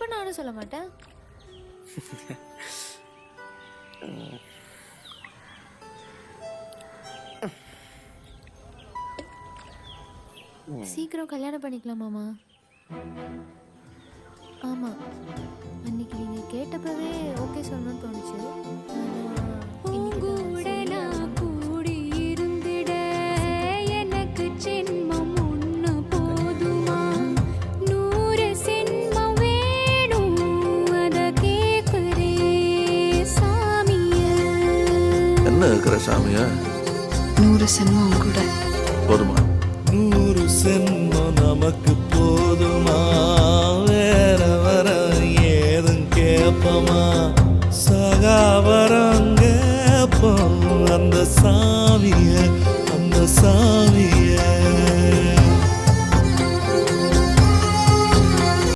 கண்டிப்பா நானும் சொல்ல மாட்டேன். சீக்கிரம் கல்யாணம் பண்ணிக்கலாம் மாமா. ஆமா, அன்னைக்கு நீங்க கேட்டப்பவே ஓகே சொல்லணும்னு தோணுச்சு. ஆனா இன்னைக்கு தான் சொல்லி கூடி இருந்திட எனக்கு ஜென்மம் ஒண்ணு போதுமா? 100 ஜென்மம் வேணும் அத கேக்குறே சாமிய. என்ன இருக்கிற சாமியா? 100 ஜென்மம் கூட போதுமா? 100 ஜென்மம் நமக்கு போதுமா?